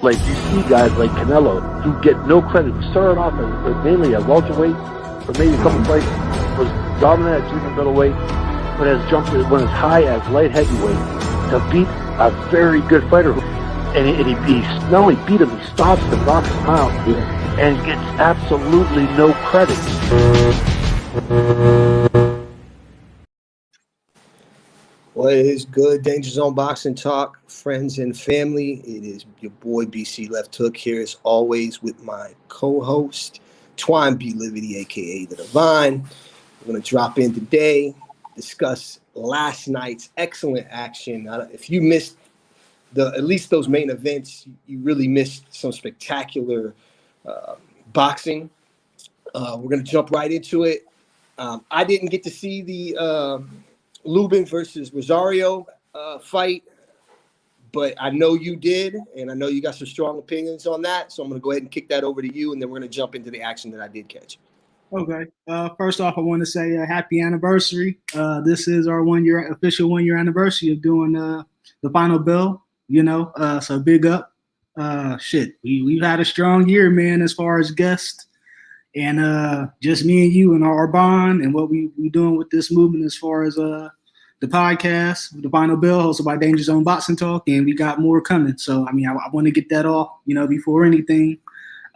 like you see guys like Canelo who get no credit, who started off as mainly a welterweight for maybe a couple fights, was dominant at junior middleweight, but has jumped went as high as light heavyweight to beat a very good fighter. And he not only beat him, he stops the box out and gets absolutely no credit. What is good, Danger Zone Boxing Talk, friends and family? It is your boy BClefthook here as always with my co-host, Twine B. Livity, a.k.a. The Divine. We're going to drop in today, discuss last night's excellent action. If you missed at least those main events, you really missed some spectacular boxing. We're going to jump right into it. I didn't get to see the Lubin versus Rosario fight, but I know you did, and I know you got some strong opinions on that, so I'm going to go ahead and kick that over to you, and then we're going to jump into the action that I did catch. Okay. First off, I want to say happy anniversary. This is our official 1 year anniversary of doing the final bell, so big up. We've had a strong year, man, as far as guests. And just me and you and our bond and what we doing with this movement as far as the podcast, the Final Bill, hosted by Danger Zone Boxing Talk, and we got more coming. So, I want to get that off, before anything.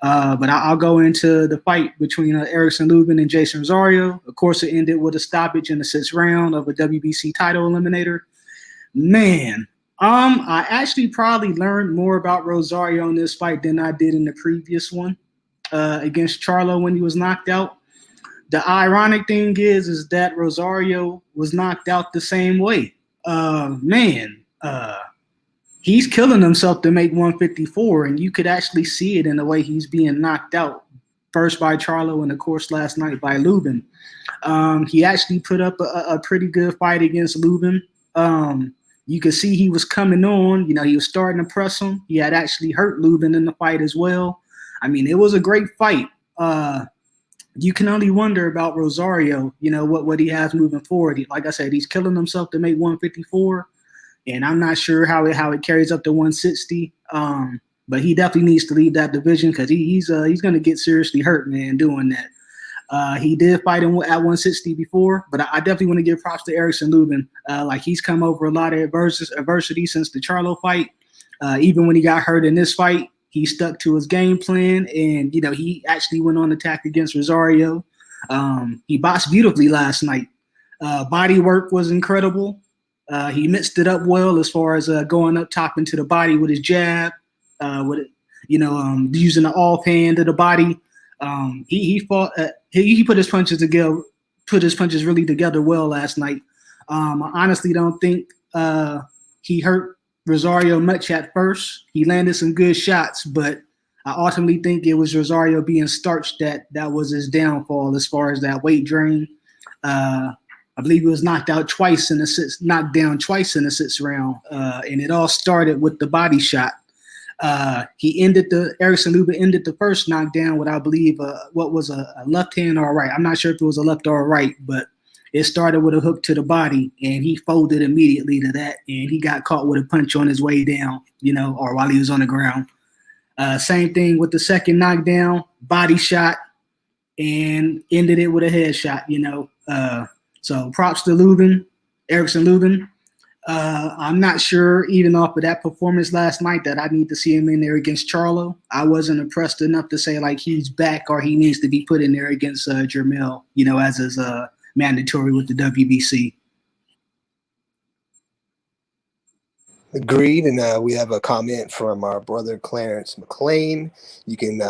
But I'll go into the fight between Erickson Lubin and Jason Rosario. Of course, it ended with a stoppage in the 6th round of a WBC title eliminator. Man, I actually probably learned more about Rosario in this fight than I did in the previous one. Against Charlo when he was knocked out. The ironic thing is that Rosario was knocked out the same way. He's killing himself to make 154, and you could actually see it in the way he's being knocked out. First by Charlo and, of course, last night by Lubin. He actually put up a pretty good fight against Lubin. You could see he was coming on. He was starting to press him. He had actually hurt Lubin in the fight as well. It was a great fight. You can only wonder about Rosario, what he has moving forward. Like I said, he's killing himself to make 154, and I'm not sure how it carries up to 160. But he definitely needs to leave that division because he's going to get seriously hurt, man, doing that. He did fight him at 160 before, but I definitely want to give props to Erickson Lubin. He's come over a lot of adversity since the Charlo fight. Even when he got hurt in this fight, he stuck to his game plan, and, he actually went on attack against Rosario. He boxed beautifully last night. Body work was incredible. He mixed it up well as far as going up top into the body with his jab, using the offhand of the body. He fought. He put his punches together. Put his punches really together well last night. I honestly don't think he hurt Rosario much at first. He landed some good shots, but I ultimately think it was Rosario being starched that was his downfall as far as that weight drain. I believe he was knocked down twice in the 6th round, and it all started with the body shot. Erickson Lubin ended the first knockdown with, I believe, what was a left hand or a right. I'm not sure if it was a left or a right, but it started with a hook to the body, and he folded immediately to that, and he got caught with a punch on his way down, or while he was on the ground. Same thing with the second knockdown, body shot, and ended it with a headshot, So props to Lubin, Erickson Lubin. I'm not sure, even off of that performance last night, that I need to see him in there against Charlo. I wasn't impressed enough to say, he's back or he needs to be put in there against Jermell, as his mandatory with the WBC. Agreed, and we have a comment from our brother Clarence McLean. You can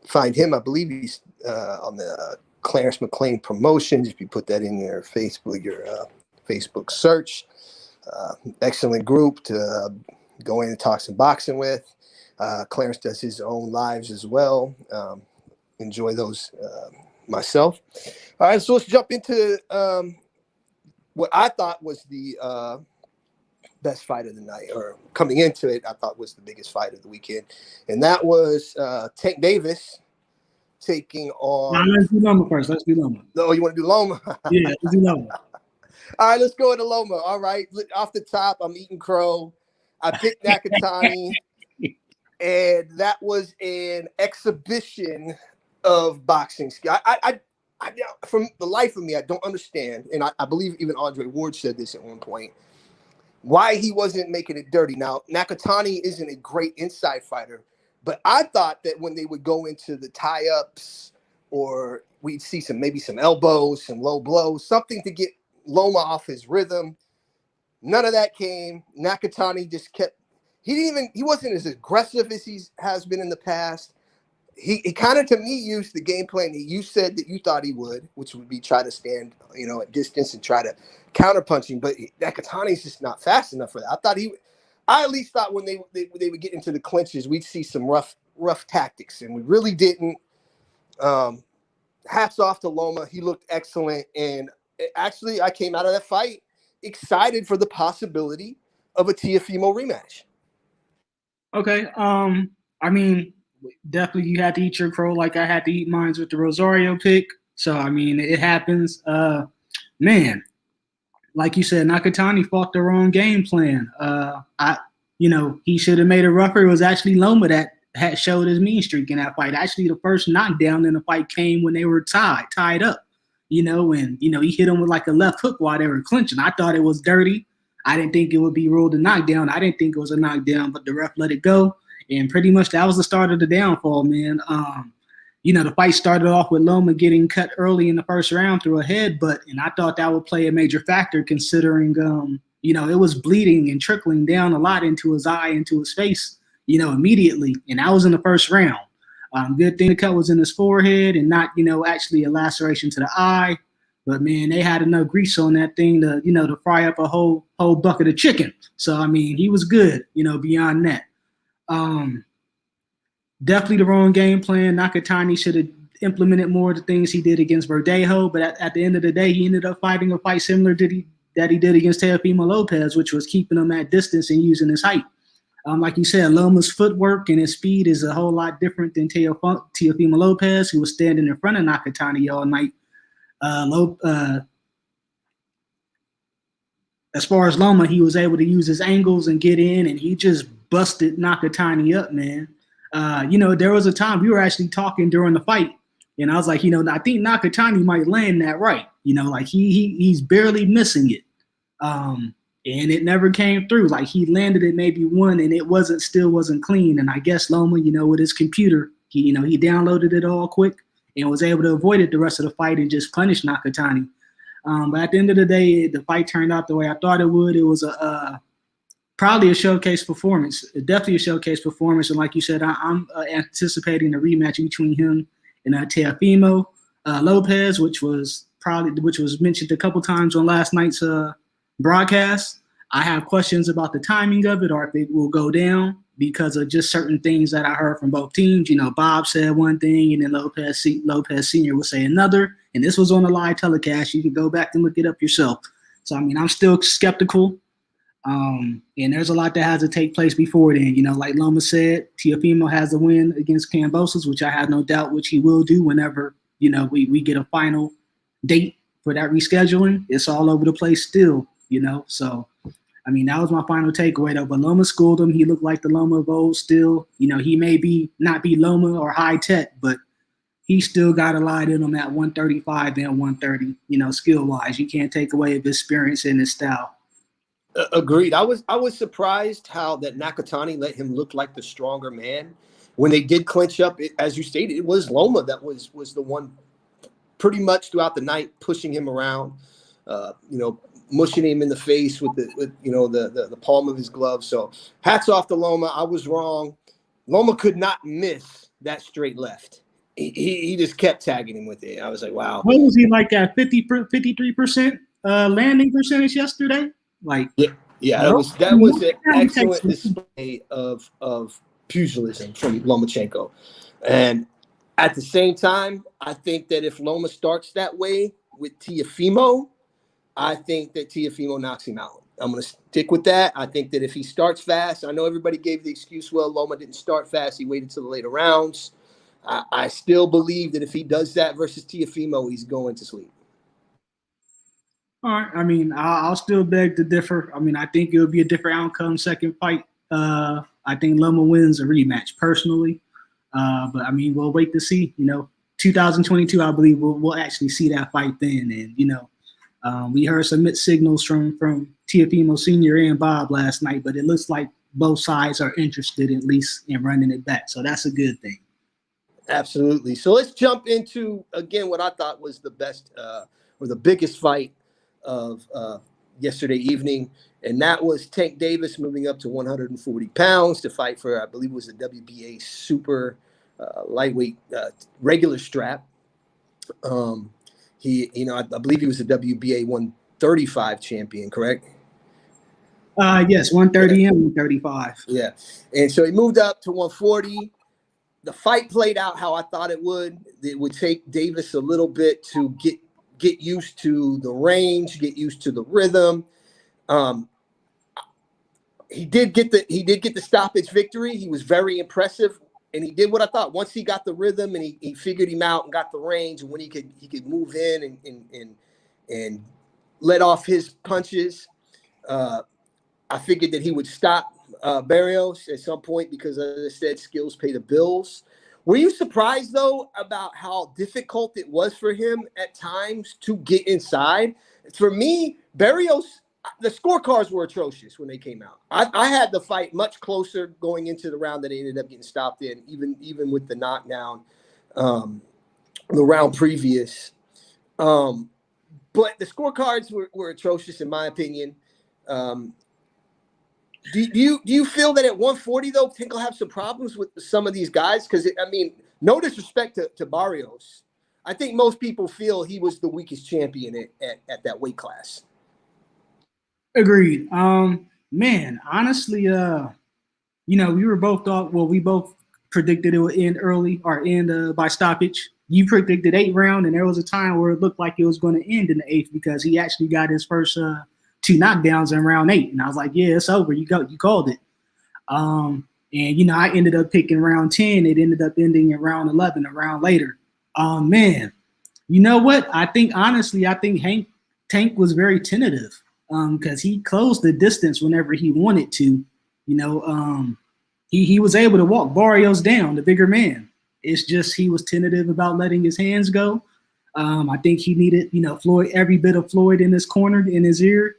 find him, I believe he's on the Clarence McLean Promotions. If you put that in your Facebook search, excellent group to go in and talk some boxing with. Clarence does his own lives as well. Enjoy those myself. All right, so let's jump into what I thought was the best fight of the night, or coming into it, I thought was the biggest fight of the weekend, and that was Tank Davis taking on. Now, let's do Loma first. Let's do Loma. Oh, you want to do Loma? Yeah, let's do Loma. All right, let's go into Loma. All right, off the top, I'm eating crow. I picked Nakatani, and that was an exhibition of boxing skill. I from the life of me, I don't understand, and I believe even Andre Ward said this at one point, why he wasn't making it dirty. Now, Nakatani isn't a great inside fighter, but I thought that when they would go into the tie-ups, or we'd see maybe some elbows, some low blows, something to get Loma off his rhythm. None of that came. Nakatani just kept. He wasn't as aggressive as he has been in the past. He kind of, to me, used the game plan that you said that you thought he would, which would be try to stand, at distance and try to counter punching. But Nakatani's just not fast enough for that. I at least thought when they would get into the clinches, we'd see some rough tactics, and we really didn't. Hats off to Loma. He looked excellent. And actually, I came out of that fight excited for the possibility of a Teofimo rematch. Okay. I mean, definitely you had to eat your crow like I had to eat mine with the Rosario pick. So, I mean, it happens. Man, like you said, Nakatani fought the wrong game plan. He should have made it rougher. It was actually Loma that had showed his mean streak in that fight. Actually, the first knockdown in the fight came when they were tied up, and he hit him with like a left hook while they were clinching. I thought it was dirty. I didn't think it would be ruled a knockdown. I didn't think it was a knockdown, but the ref let it go. And pretty much that was the start of the downfall, man. The fight started off with Loma getting cut early in the first round through a headbutt, and I thought that would play a major factor considering, it was bleeding and trickling down a lot into his eye, into his face, immediately. And that was in the first round. Good thing the cut was in his forehead and not, actually a laceration to the eye. But, man, they had enough grease on that thing to fry up a whole bucket of chicken. So, I mean, he was good, beyond that. Definitely the wrong game plan. Nakatani should have implemented more of the things he did against Verdejo. But at the end of the day, he ended up fighting a fight similar that he did against Teofimo Lopez, which was keeping him at distance and using his height. Like you said, Loma's footwork and his speed is a whole lot different than Teofimo Lopez, who was standing in front of Nakatani all night. As far as Loma, he was able to use his angles and get in, and he just busted Nakatani up, man. There was a time we were actually talking during the fight, and I was like, I think Nakatani might land that right. Like he's barely missing it. And it never came through. Like he landed it maybe one, and it still wasn't clean. And I guess Loma, with his computer, he downloaded it all quick and was able to avoid it the rest of the fight and just punish Nakatani. But at the end of the day, the fight turned out the way I thought it would. It was probably a showcase performance, definitely a showcase performance. And like you said, I'm anticipating a rematch between him and Teofimo Lopez, which was mentioned a couple times on last night's broadcast. I have questions about the timing of it or if it will go down because of just certain things that I heard from both teams. Bob said one thing and then Lopez Sr. would say another. And this was on a live telecast. You can go back and look it up yourself. So, I mean, I'm still skeptical. And there's a lot that has to take place before then. Like Loma said, Teofimo has a win against Kambosos, which I have no doubt which he will do whenever, we get a final date for that rescheduling. It's all over the place still, So, I mean, that was my final takeaway, though. But Loma schooled him. He looked like the Loma of old still. He may not be Loma or high tech, but he still got a lot in him at 135 and 130, skill-wise. You can't take away his experience and his style. Agreed. I was surprised how that Nakatani let him look like the stronger man. When they did clinch up, as you stated, it was Loma that was the one pretty much throughout the night pushing him around, mushing him in the face with the palm of his glove. So hats off to Loma. I was wrong. Loma could not miss that straight left. He just kept tagging him with it. I was like, wow. What was he like at 53% landing percentage yesterday? Like, yeah, that was an excellent display of pugilism from Lomachenko. And at the same time, I think that if Loma starts that way with Teofimo, I think that Teofimo knocks him out. I'm going to stick with that. I think that if he starts fast, I know everybody gave the excuse, well, Loma didn't start fast. He waited till the later rounds. I still believe that if he does that versus Teofimo, he's going to sleep. All right. I mean, I'll still beg to differ. I mean, I think it'll be a different outcome second fight. I think Loma wins a rematch personally. But I mean, we'll wait to see. 2022, I believe we'll actually see that fight then. And we heard some mixed signals from Teofimo Sr. and Bob last night, but it looks like both sides are interested at least in running it back. So that's a good thing. Absolutely. So let's jump into, again, what I thought was the best or the biggest fight of yesterday evening. And that was Tank Davis moving up to 140 pounds to fight for, I believe it was the WBA super lightweight regular strap. I believe he was the WBA 135 champion, correct? Yes, 130 and 135. Yeah. And so he moved up to 140. The fight played out how I thought it would. It would take Davis a little bit to get used to the range, get used to the rhythm. He did get the stoppage victory. He was very impressive, and he did what I thought. Once he got the rhythm and he figured him out and got the range, and when he could move in and let off his punches, I figured that he would stop Barrios at some point because, as I said, skills pay the bills. Were you surprised, though, about how difficult it was for him at times to get inside? For me, Barrios, the scorecards were atrocious when they came out. I had the fight much closer going into the round that he ended up getting stopped in, even with the knockdown the round previous. But the scorecards were atrocious, in my opinion. Do you feel that at 140, though, Tank will have some problems with some of these guys? Because, no disrespect to Barrios. I think most people feel he was the weakest champion at that weight class. Agreed. Man, honestly, we were both we both predicted it would end early or end by stoppage. You predicted 8th round, and there was a time where it looked like it was going to end in the 8th because he actually got his first 2 knockdowns in round 8. And I was like, yeah, it's over. You called it. And, I ended up picking round 10. It ended up ending in round 11, a round later. Man, you know what? I think Tank was very tentative because he closed the distance whenever he wanted to. He was able to walk Barrios down, the bigger man. It's just he was tentative about letting his hands go. I think he needed, Floyd, every bit of Floyd in his corner, in his ear.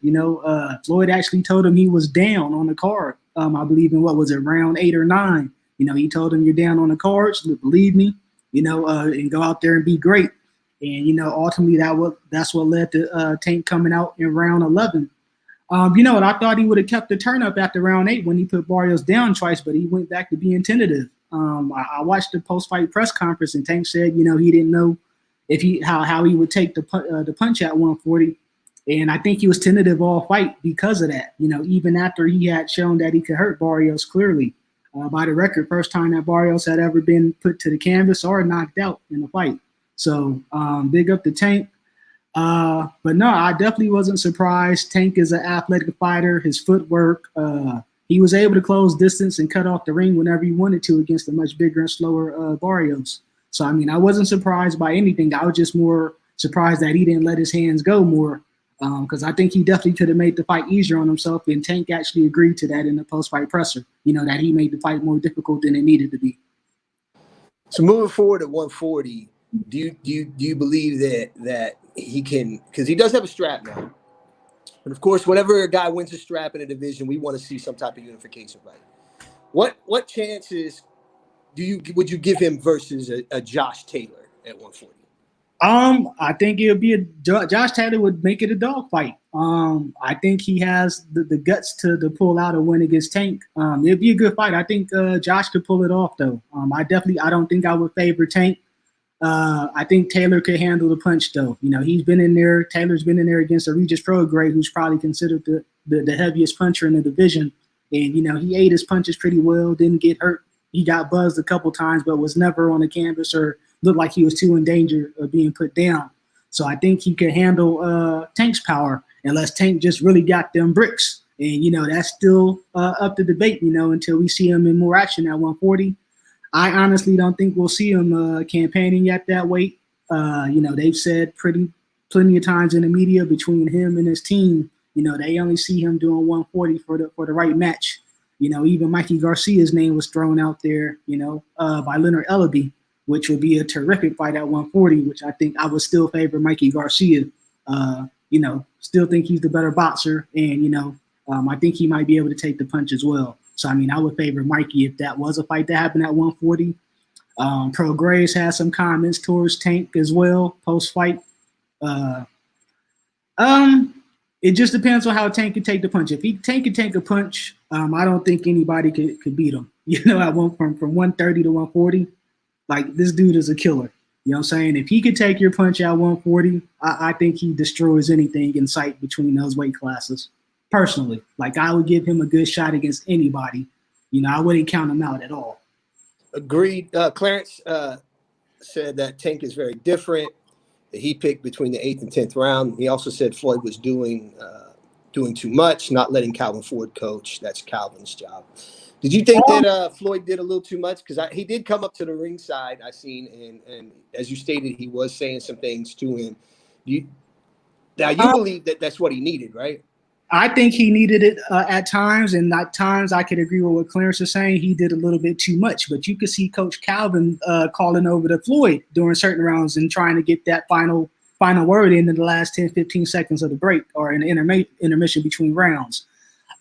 Floyd actually told him he was down on the card. I believe in round 8 or 9. He told him, you're down on the cards, believe me, and go out there and be great. And, ultimately that's what led to Tank coming out in round 11. I thought he would have kept the turn up after round 8 when he put Barrios down twice, but he went back to being tentative. I watched the post-fight press conference, and Tank said, he didn't know how he would take the punch at 140, and I think he was tentative all fight because of that. Even after he had shown that he could hurt Barrios clearly, by the record, first time that Barrios had ever been put to the canvas or knocked out in a fight. So big up to Tank. But no, I definitely wasn't surprised. Tank is an athletic fighter. His footwork, he was able to close distance and cut off the ring whenever he wanted to against a much bigger and slower Barrios. So, I wasn't surprised by anything. I was just more surprised that he didn't let his hands go more because I think he definitely could have made the fight easier on himself, and Tank actually agreed to that in the post-fight presser, that he made the fight more difficult than it needed to be. So moving forward at 140, do you believe that he can, because he does have a strap now, but of course, whenever a guy wins a strap in a division, we want to see some type of unification fight. What chances would you give him versus a Josh Taylor at 140? I think it would be Josh Taylor would make it a dog fight. I think he has the guts to pull out a win against Tank. It'd be a good fight. I think Josh could pull it off though. I don't think I would favor Tank. I think Taylor could handle the punch though. He's been in there. Taylor's been in there against a Regis Prograis, who's probably considered the heaviest puncher in the division. And he ate his punches pretty well, didn't get hurt. He got buzzed a couple times, but was never on the canvas or looked like he was too in danger of being put down. So I think he could handle Tank's power unless Tank just really got them bricks. And, that's still up to debate, until we see him in more action at 140. I honestly don't think we'll see him campaigning at that weight. They've said plenty of times in the media between him and his team, they only see him doing 140 for the right match. Even Mikey Garcia's name was thrown out there, by Leonard Ellaby, which would be a terrific fight at 140, which I think I would still favor Mikey Garcia. Still think he's the better boxer, and, I think he might be able to take the punch as well. So, I would favor Mikey if that was a fight that happened at 140. Pro Graves has some comments towards Tank as well, post-fight. It just depends on how Tank can take the punch. If Tank can take a punch, I don't think anybody could beat him. At from 130 to 140, like, this dude is a killer. You know what I'm saying? If he could take your punch at 140, I think he destroys anything in sight between those weight classes. Personally, like, I would give him a good shot against anybody. I wouldn't count him out at all. Agreed. Clarence said that Tank is very different. That he picked between the 8th and 10th round. He also said Floyd was doing too much, not letting Calvin Ford coach. That's Calvin's job. Did you think that Floyd did a little too much? Because he did come up to the ringside, I seen, and as you stated, he was saying some things to him. You believe that that's what he needed, right? I think he needed it at times, and at times I could agree with what Clarence is saying. He did a little bit too much, but you could see Coach Calvin calling over to Floyd during certain rounds and trying to get that final word in the last 10, 15 seconds of the break or in the intermission between rounds.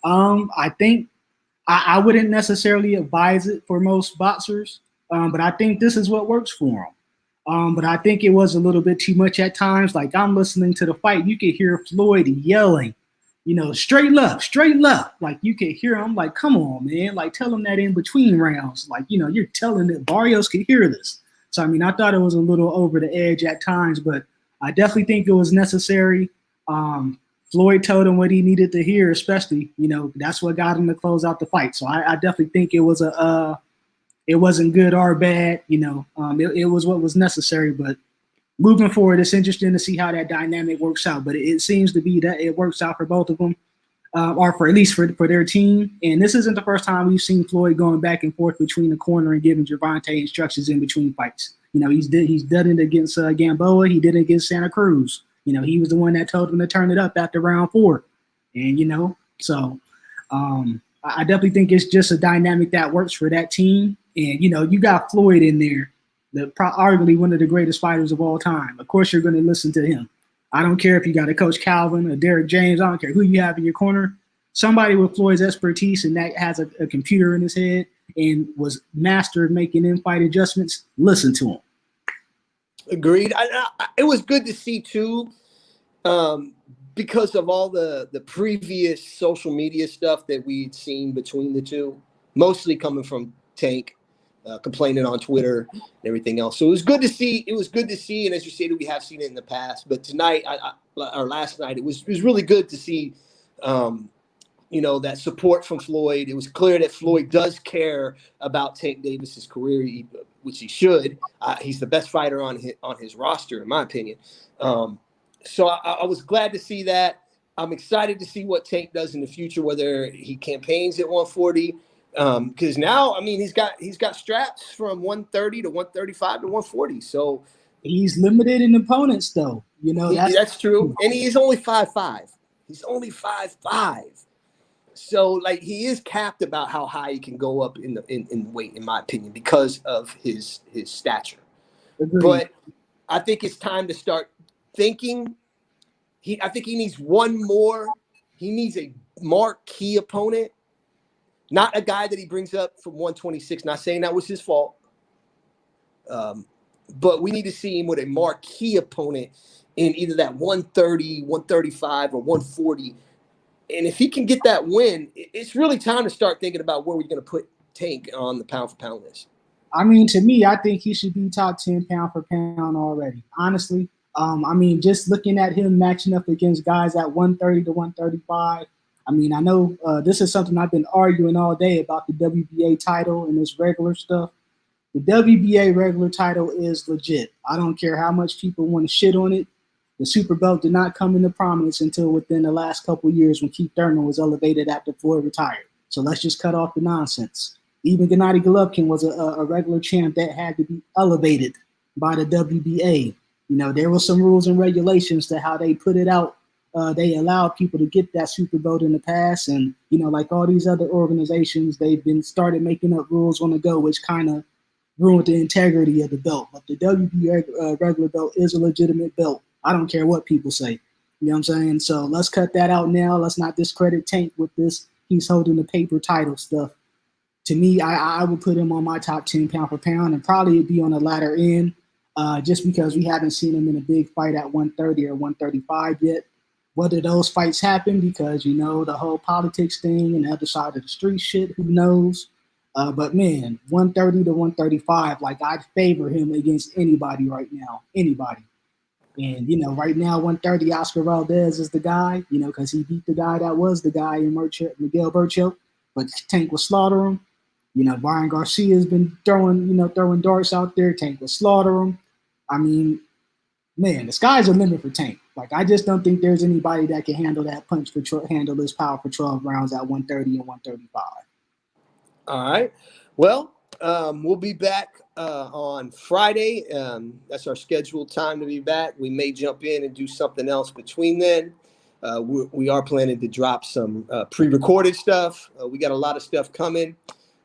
I think I wouldn't necessarily advise it for most boxers, but I think this is what works for them. But I think it was a little bit too much at times. Like, I'm listening to the fight, you could hear Floyd yelling, straight left. Like, you could hear him, like, come on, man. Like, tell him that in between rounds. Like, you're telling that Barrios could hear this. So, I thought it was a little over the edge at times, but I definitely think it was necessary. Floyd told him what he needed to hear, especially, that's what got him to close out the fight. So I definitely think it was it wasn't good or bad. It was what was necessary, but moving forward, it's interesting to see how that dynamic works out, but it seems to be that it works out for both of them, or for at least for their team. And this isn't the first time we've seen Floyd going back and forth between the corner and giving Gervonta instructions in between fights. He's done it against Gamboa. He did it against Santa Cruz. He was the one that told him to turn it up after round 4. And, so I definitely think it's just a dynamic that works for that team. And, you got Floyd in there, arguably one of the greatest fighters of all time. Of course, you're going to listen to him. I don't care if you got a Coach Calvin or Derek James. I don't care who you have in your corner. Somebody with Floyd's expertise and that has a computer in his head and was master of making in-fight adjustments, listen to him. Agreed. It was good to see, too, because of all the previous social media stuff that we'd seen between the two, mostly coming from Tank. Complaining on Twitter and everything else. So it was good to see. And as you stated, we have seen it in the past. But tonight, or last night, it was really good to see, that support from Floyd. It was clear that Floyd does care about Tank Davis's career, which he should. He's the best fighter on his roster, in my opinion. So I was glad to see that. I'm excited to see what Tank does in the future, whether he campaigns at 140. Because now, he's got straps from 130 to 135 to 140. So he's limited in opponents, though. That's true. And he's only 5'5". He's only 5'5". So, like, he is capped about how high he can go up in weight, in my opinion, because of his stature. Agreed. But I think it's time to start thinking. I think he needs one more. He needs a marquee opponent. Not a guy that he brings up from 126. Not saying that was his fault. But we need to see him with a marquee opponent in either that 130, 135, or 140. And if he can get that win, it's really time to start thinking about where we're going to put Tank on the pound-for-pound list. To me, I think he should be top 10 pound-for-pound already, honestly. Just looking at him matching up against guys at 130 to 135, I know this is something I've been arguing all day about the WBA title and this regular stuff. The WBA regular title is legit. I don't care how much people want to shit on it. The super belt did not come into prominence until within the last couple of years when Keith Thurman was elevated after Floyd retired. So let's just cut off the nonsense. Even Gennady Golovkin was a regular champ that had to be elevated by the WBA. There were some rules and regulations to how they put it out they allow people to get that super belt in the past, and like all these other organizations, they've been started making up rules on the go, which kind of ruined the integrity of the belt. But the WB regular belt is a legitimate belt. I don't care what people say. You know what I'm saying? So let's cut that out now. Let's not discredit Tank with this. He's holding the paper title stuff. To me, I would put him on my top 10 pound for pound, and probably be on the latter end, just because we haven't seen him in a big fight at 130 or 135 yet. Whether those fights happen, because the whole politics thing and the other side of the street shit, who knows? But man, 130 to 135, like, I'd favor him against anybody right now, anybody. And right now 130, Oscar Valdez is the guy, because he beat the guy that was the guy in Miguel Burcho, but Tank will slaughter him. Brian Garcia has been throwing darts out there. Tank will slaughter him. I mean, man, the sky's the limit for Tank. Like, I just don't think there's anybody that can handle that handle this power for 12 rounds at 130 and 135. All right. Well, we'll be back on Friday. That's our scheduled time to be back. We may jump in and do something else between then. We are planning to drop some pre-recorded stuff. We got a lot of stuff coming.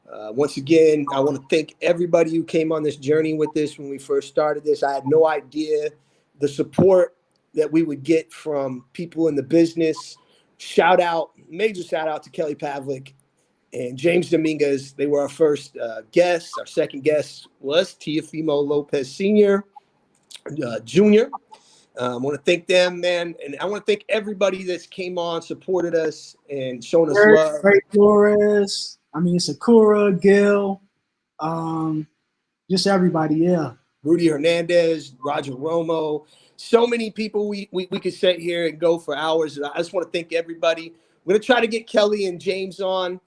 Once again, I want to thank everybody who came on this journey with this when we first started this. I had no idea the support that we would get from people in the business. Major shout out to Kelly Pavlik and James Dominguez. They were our first guests. Our second guest was Teofimo Lopez Sr., Jr. I want to thank them, man. And I want to thank everybody that's came on, supported us, and shown us love. Ray Flores, Sakura, Gil, just everybody, yeah. Rudy Hernandez, Roger Romo. So many people we could sit here and go for hours. I just want to thank everybody. We're going to try to get Kelly and James on.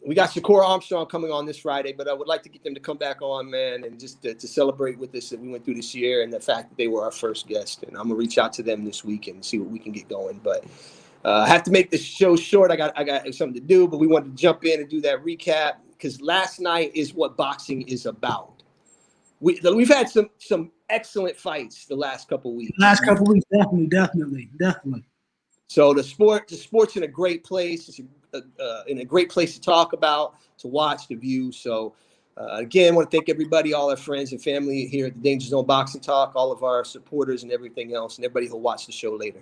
We got Sakura Armstrong coming on this Friday, but I would like to get them to come back on, man, and just to celebrate with us that we went through this year and the fact that they were our first guest. And I'm going to reach out to them this week and see what we can get going. But I have to make this show short. I got something to do, but we wanted to jump in and do that recap because last night is what boxing is about. We've had some excellent fights the last couple of weeks. Definitely. So the sport's in a great place. It's in a great place to talk about, to watch, to view. So again, I want to thank everybody, all our friends and family here at the Danger Zone Boxing Talk, all of our supporters and everything else, and everybody who'll watch the show later.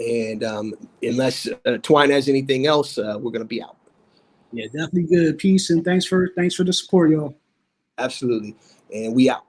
And unless Twine has anything else, we're going to be out. Yeah, definitely good. Peace, and thanks for the support, y'all. Absolutely. And we out.